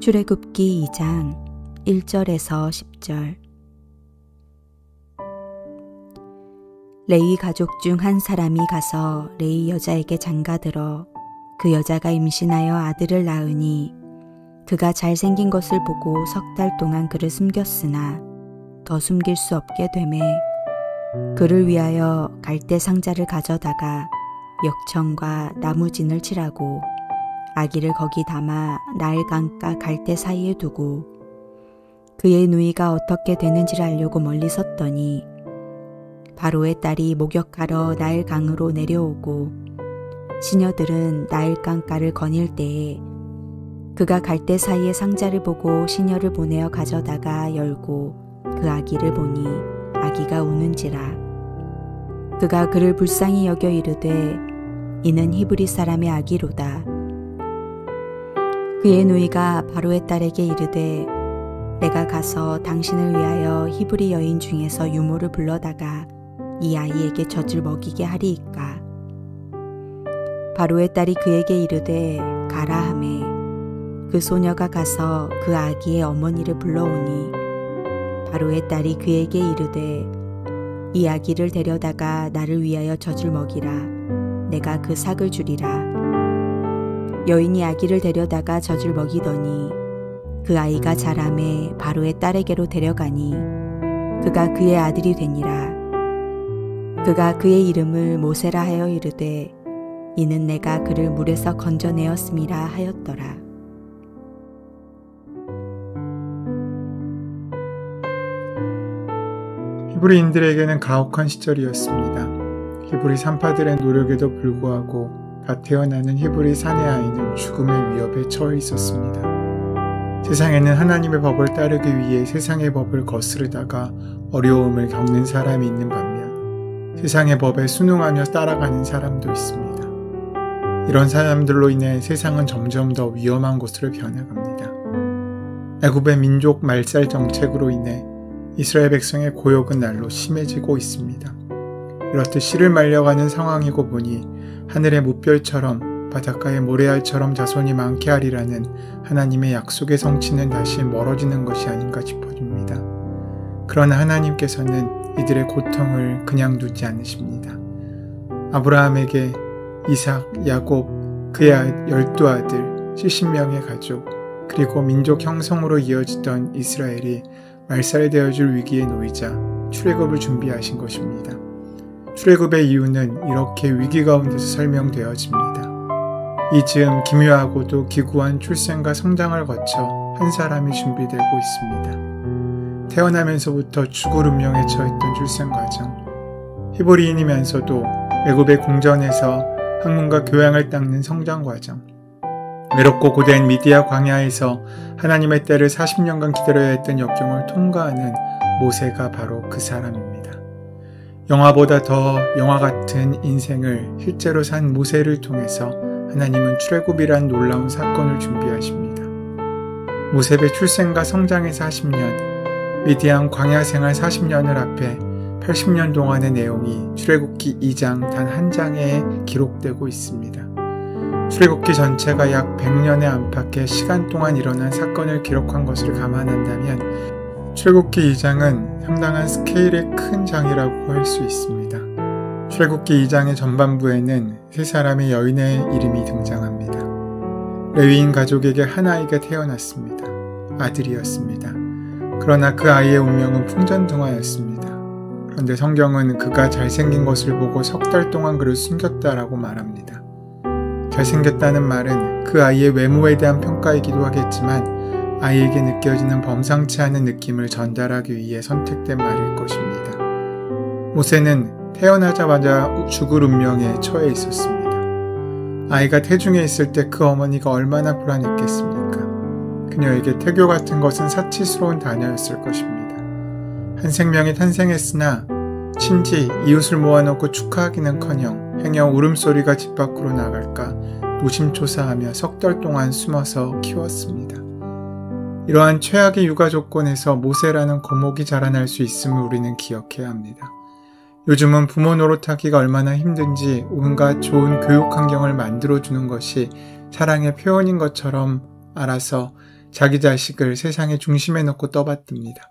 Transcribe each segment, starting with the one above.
출애굽기 2장 1절에서 10절. 레위 가족 중 한 사람이 가서 레위 여자에게 장가들어 그 여자가 임신하여 아들을 낳으니 그가 잘생긴 것을 보고 석 달 동안 그를 숨겼으나 더 숨길 수 없게 되매 그를 위하여 갈대 상자를 가져다가 역청과 나무진을 칠하고 아기를 거기 담아 나일 강가 갈대 사이에 두고 그의 누이가 어떻게 되는지를 알려고 멀리 섰더니 바로의 딸이 목욕하러 나일 강으로 내려오고 시녀들은 나일 강가를 거닐 때에 그가 갈대 사이에 상자를 보고 시녀를 보내어 가져다가 열고 그 아기를 보니 아기가 우는지라. 그가 그를 불쌍히 여겨 이르되 이는 히브리 사람의 아기로다. 그의 누이가 바로의 딸에게 이르되 내가 가서 당신을 위하여 히브리 여인 중에서 유모를 불러다가 이 아이에게 젖을 먹이게 하리이까. 바로의 딸이 그에게 이르되 가라 하매 그 소녀가 가서 그 아기의 어머니를 불러오니 바로의 딸이 그에게 이르되 이 아기를 데려다가 나를 위하여 젖을 먹이라. 내가 그 삭을 주리라. 여인이 아기를 데려다가 젖을 먹이더니 그 아이가 자라매 바로의 딸에게로 데려가니 그가 그의 아들이 되니라. 그가 그의 이름을 모세라 하여 이르되 이는 내가 그를 물에서 건져내었음이라 하였더라. 히브리인들에게는 가혹한 시절이었습니다. 히브리 산파들의 노력에도 불구하고 갓 태어나는 히브리 사내 아이는 죽음의 위협에 처해 있었습니다. 세상에는 하나님의 법을 따르기 위해 세상의 법을 거스르다가 어려움을 겪는 사람이 있는 반면 세상의 법에 순응하며 따라가는 사람도 있습니다. 이런 사람들로 인해 세상은 점점 더 위험한 곳으로 변해갑니다. 애굽의 민족 말살 정책으로 인해 이스라엘 백성의 고역은 날로 심해지고 있습니다. 이렇듯 씨를 말려가는 상황이고 보니 하늘의 무별처럼 바닷가의 모래알처럼 자손이 많게 하리라는 하나님의 약속의 성취는 다시 멀어지는 것이 아닌가 싶어집니다. 그러나 하나님께서는 이들의 고통을 그냥 두지 않으십니다. 아브라함에게 이삭, 야곱, 그의 12아들, 70명의 가족, 그리고 민족 형성으로 이어지던 이스라엘이 말살되어질 위기에 놓이자 출애굽을 준비하신 것입니다. 출애굽의 이유는 이렇게 위기 가운데서 설명되어집니다. 이 즈음 기묘하고도 기구한 출생과 성장을 거쳐 한 사람이 준비되고 있습니다. 태어나면서부터 죽을 운명에 처했던 출생 과정, 히브리인이면서도 애굽의 궁전에서 학문과 교양을 닦는 성장 과정, 외롭고 고된 미디아 광야에서 하나님의 때를 40년간 기다려야 했던 역경을 통과하는 모세가 바로 그 사람입니다. 영화보다 더 영화 같은 인생을 실제로 산 모세를 통해서 하나님은 출애굽이란 놀라운 사건을 준비하십니다. 모세의 출생과 성장의 40년, 미디안 광야 생활 40년을 앞에 80년 동안의 내용이 출애굽기 2장 단 한 장에 기록되고 있습니다. 출애굽기 전체가 약 100년의 안팎의 시간 동안 일어난 사건을 기록한 것을 감안한다면 출애굽기 2장은 상당한 스케일의 큰 장이라고 할 수 있습니다. 출애굽기 2장의 전반부에는 세 사람의 여인의 이름이 등장합니다. 레위인 가족에게 한 아이가 태어났습니다. 아들이었습니다. 그러나 그 아이의 운명은 풍전등화였습니다. 그런데 성경은 그가 잘생긴 것을 보고 석 달 동안 그를 숨겼다라고 말합니다. 잘생겼다는 말은 그 아이의 외모에 대한 평가이기도 하겠지만 아이에게 느껴지는 범상치 않은 느낌을 전달하기 위해 선택된 말일 것입니다. 모세는 태어나자마자 죽을 운명에 처해 있었습니다. 아이가 태중에 있을 때 그 어머니가 얼마나 불안했겠습니까? 그녀에게 태교 같은 것은 사치스러운 단어였을 것입니다. 한 생명이 탄생했으나 친지, 이웃을 모아놓고 축하하기는커녕 행여 울음소리가 집 밖으로 나갈까 노심초사하며 석 달 동안 숨어서 키웠습니다. 이러한 최악의 육아 조건에서 모세라는 거목이 자라날 수 있음을 우리는 기억해야 합니다. 요즘은 부모 노릇하기가 얼마나 힘든지 온갖 좋은 교육 환경을 만들어주는 것이 사랑의 표현인 것처럼 알아서 자기 자식을 세상의 중심에 놓고 떠받듭니다.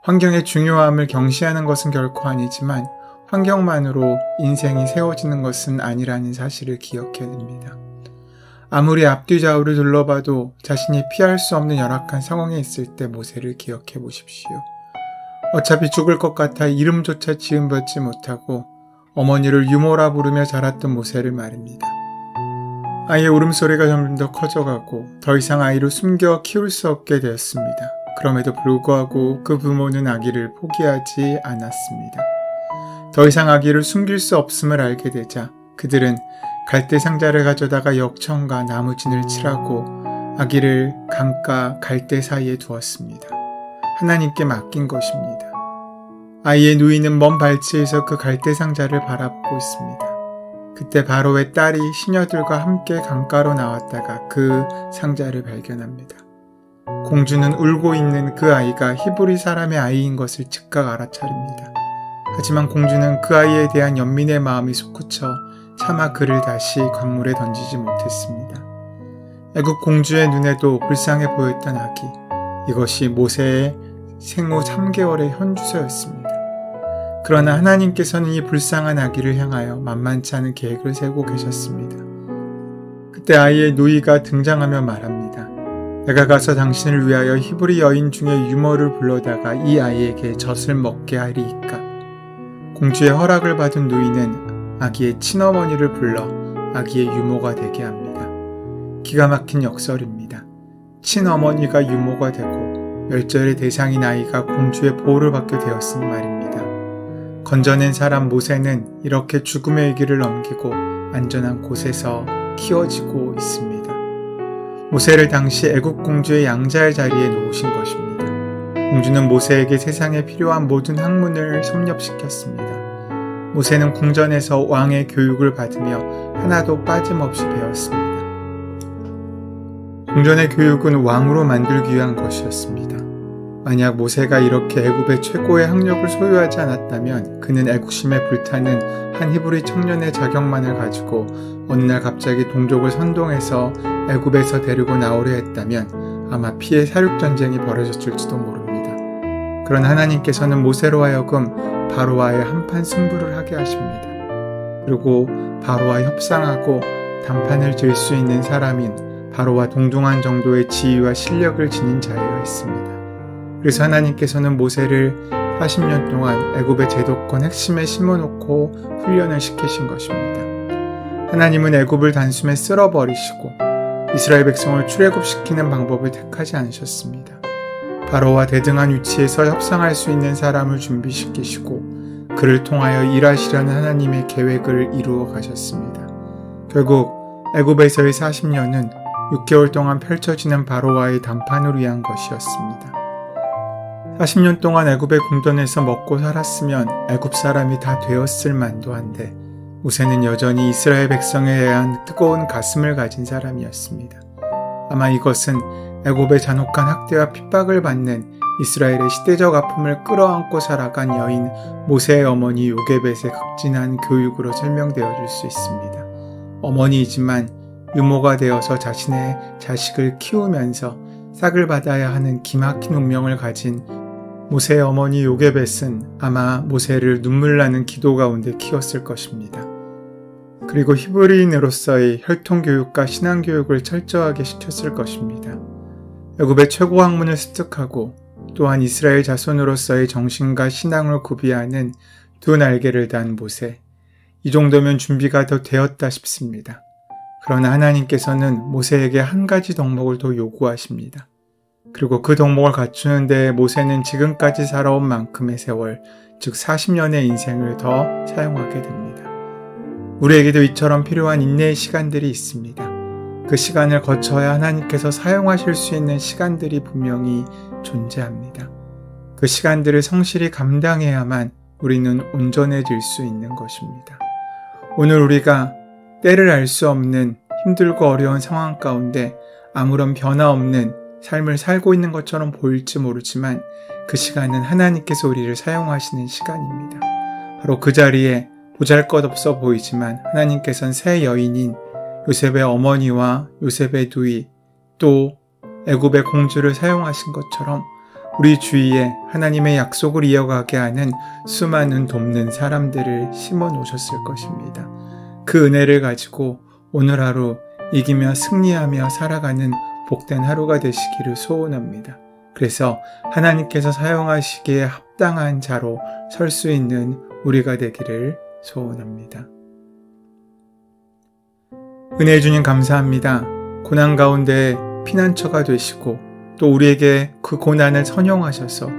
환경의 중요함을 경시하는 것은 결코 아니지만 환경만으로 인생이 세워지는 것은 아니라는 사실을 기억해야 됩니다. 아무리 앞뒤 좌우를 둘러봐도 자신이 피할 수 없는 열악한 상황에 있을 때 모세를 기억해 보십시오. 어차피 죽을 것 같아 이름조차 지음받지 못하고 어머니를 유모라 부르며 자랐던 모세를 말입니다. 아이의 울음소리가 점점 더 커져가고 더 이상 아이를 숨겨 키울 수 없게 되었습니다. 그럼에도 불구하고 그 부모는 아기를 포기하지 않았습니다. 더 이상 아기를 숨길 수 없음을 알게 되자 그들은 갈대 상자를 가져다가 역청과 나무진을 칠하고 아기를 강가 갈대 사이에 두었습니다. 하나님께 맡긴 것입니다. 아이의 누이는 먼 발치에서 그 갈대 상자를 바라보고 있습니다. 그때 바로의 딸이 시녀들과 함께 강가로 나왔다가 그 상자를 발견합니다. 공주는 울고 있는 그 아이가 히브리 사람의 아이인 것을 즉각 알아차립니다. 하지만 공주는 그 아이에 대한 연민의 마음이 솟구쳐 차마 그를 다시 강물에 던지지 못했습니다. 애국 공주의 눈에도 불쌍해 보였던 아기, 이것이 모세의 생후 3개월의 현주소였습니다. 그러나 하나님께서는 이 불쌍한 아기를 향하여 만만치 않은 계획을 세우고 계셨습니다. 그때 아이의 누이가 등장하며 말합니다. 내가 가서 당신을 위하여 히브리 여인 중에 유모를 불러다가 이 아이에게 젖을 먹게 하리이까. 공주의 허락을 받은 누이는 아기의 친어머니를 불러 아기의 유모가 되게 합니다. 기가 막힌 역설입니다. 친어머니가 유모가 되고 멸절의 대상인 아이가 공주의 보호를 받게 되었으니 말입니다. 건져낸 사람 모세는 이렇게 죽음의 위기를 넘기고 안전한 곳에서 키워지고 있습니다. 모세를 당시 애국 공주의 양자의 자리에 놓으신 것입니다. 공주는 모세에게 세상에 필요한 모든 학문을 섭렵시켰습니다. 모세는 궁전에서 왕의 교육을 받으며 하나도 빠짐없이 배웠습니다. 궁전의 교육은 왕으로 만들기 위한 것이었습니다. 만약 모세가 이렇게 애굽의 최고의 학력을 소유하지 않았다면 그는 애국심에 불타는 한 히브리 청년의 자격만을 가지고 어느 날 갑자기 동족을 선동해서 애굽에서 데리고 나오려 했다면 아마 피해 사륙전쟁이 벌어졌을지도 모릅니다. 그러나 하나님께서는 모세로 하여금 바로와의 한판 승부를 하게 하십니다. 그리고 바로와 협상하고 담판을 질 수 있는 사람인 바로와 동등한 정도의 지위와 실력을 지닌 자리가 있습니다. 그래서 하나님께서는 모세를 40년 동안 애굽의 제도권 핵심에 심어놓고 훈련을 시키신 것입니다. 하나님은 애굽을 단숨에 쓸어버리시고 이스라엘 백성을 출애굽시키는 방법을 택하지 않으셨습니다. 바로와 대등한 위치에서 협상할 수 있는 사람을 준비시키시고 그를 통하여 일하시려는 하나님의 계획을 이루어 가셨습니다. 결국 애굽에서의 40년은 6개월 동안 펼쳐지는 바로와의 담판을 위한 것이었습니다. 40년 동안 애굽의 궁전에서 먹고 살았으면 애굽 사람이 다 되었을 만도 한데 모세는 여전히 이스라엘 백성에 대한 뜨거운 가슴을 가진 사람이었습니다. 아마 이것은 애굽의 잔혹한 학대와 핍박을 받는 이스라엘의 시대적 아픔을 끌어안고 살아간 여인 모세의 어머니 요게벳의 극진한 교육으로 설명되어 줄 수 있습니다. 어머니이지만 유모가 되어서 자신의 자식을 키우면서 싹을 받아야 하는 기막힌 운명을 가진 모세의 어머니 요게벳은 아마 모세를 눈물 나는 기도 가운데 키웠을 것입니다. 그리고 히브리인으로서의 혈통교육과 신앙교육을 철저하게 시켰을 것입니다. 애굽의 최고 학문을 습득하고 또한 이스라엘 자손으로서의 정신과 신앙을 구비하는 두 날개를 단 모세. 이 정도면 준비가 더 되었다 싶습니다. 그러나 하나님께서는 모세에게 한 가지 덕목을 더 요구하십니다. 그리고 그 덕목을 갖추는 데 모세는 지금까지 살아온 만큼의 세월, 즉 40년의 인생을 더 사용하게 됩니다. 우리에게도 이처럼 필요한 인내의 시간들이 있습니다. 그 시간을 거쳐야 하나님께서 사용하실 수 있는 시간들이 분명히 존재합니다. 그 시간들을 성실히 감당해야만 우리는 온전해질 수 있는 것입니다. 오늘 우리가 때를 알 수 없는 힘들고 어려운 상황 가운데 아무런 변화 없는 삶을 살고 있는 것처럼 보일지 모르지만 그 시간은 하나님께서 우리를 사용하시는 시간입니다. 바로 그 자리에 보잘것없어 보이지만 하나님께서는 새 여인인 요셉의 어머니와 요셉의 누이 또 애굽의 공주를 사용하신 것처럼 우리 주위에 하나님의 약속을 이어가게 하는 수많은 돕는 사람들을 심어 놓으셨을 것입니다. 그 은혜를 가지고 오늘 하루 이기며 승리하며 살아가는 복된 하루가 되시기를 소원합니다. 그래서 하나님께서 사용하시기에 합당한 자로 설 수 있는 우리가 되기를 소원합니다. 은혜해 주님 감사합니다. 고난 가운데 피난처가 되시고 또 우리에게 그 고난을 선용하셔서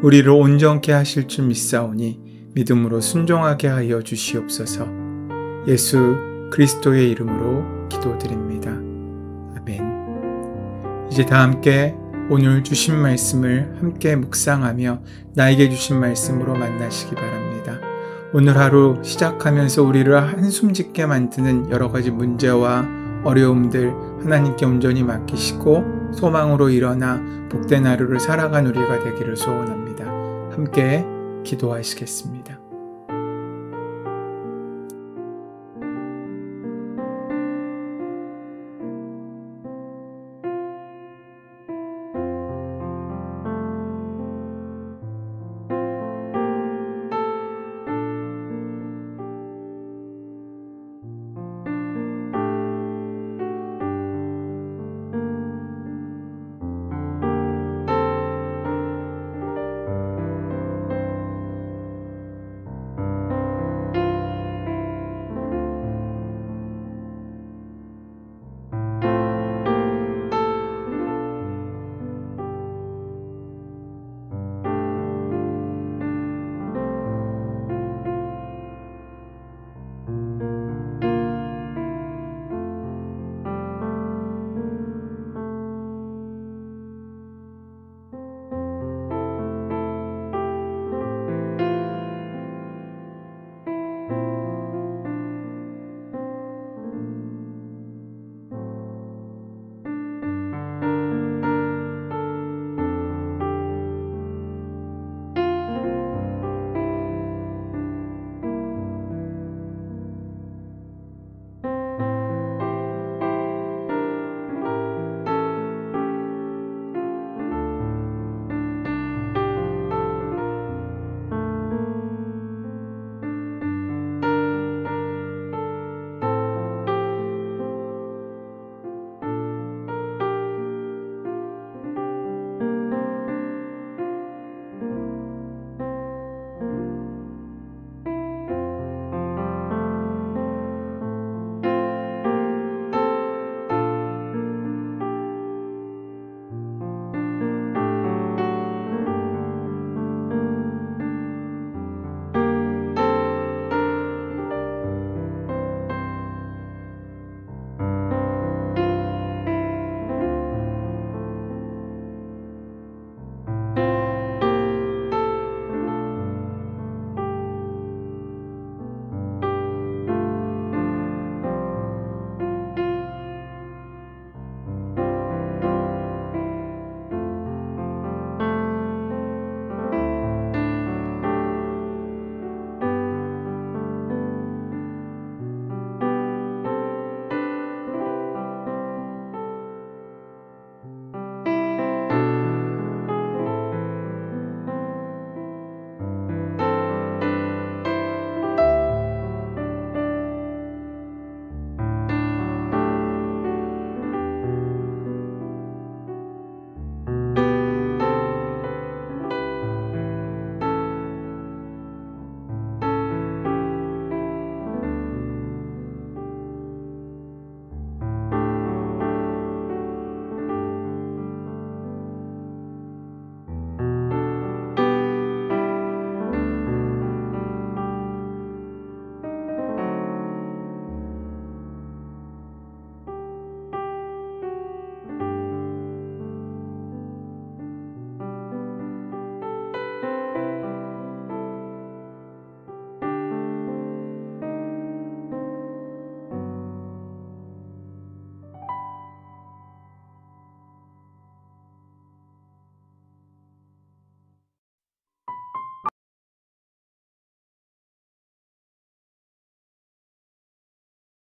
우리를 온전케 하실 줄 믿사오니 믿음으로 순종하게 하여 주시옵소서. 예수 그리스도의 이름으로 기도드립니다. 아멘. 이제 다 함께 오늘 주신 말씀을 함께 묵상하며 나에게 주신 말씀으로 만나시기 바랍니다. 오늘 하루 시작하면서 우리를 한숨 짓게 만드는 여러 가지 문제와 어려움들 하나님께 온전히 맡기시고 소망으로 일어나 복된 하루를 살아간 우리가 되기를 소원합니다. 함께 기도하시겠습니다.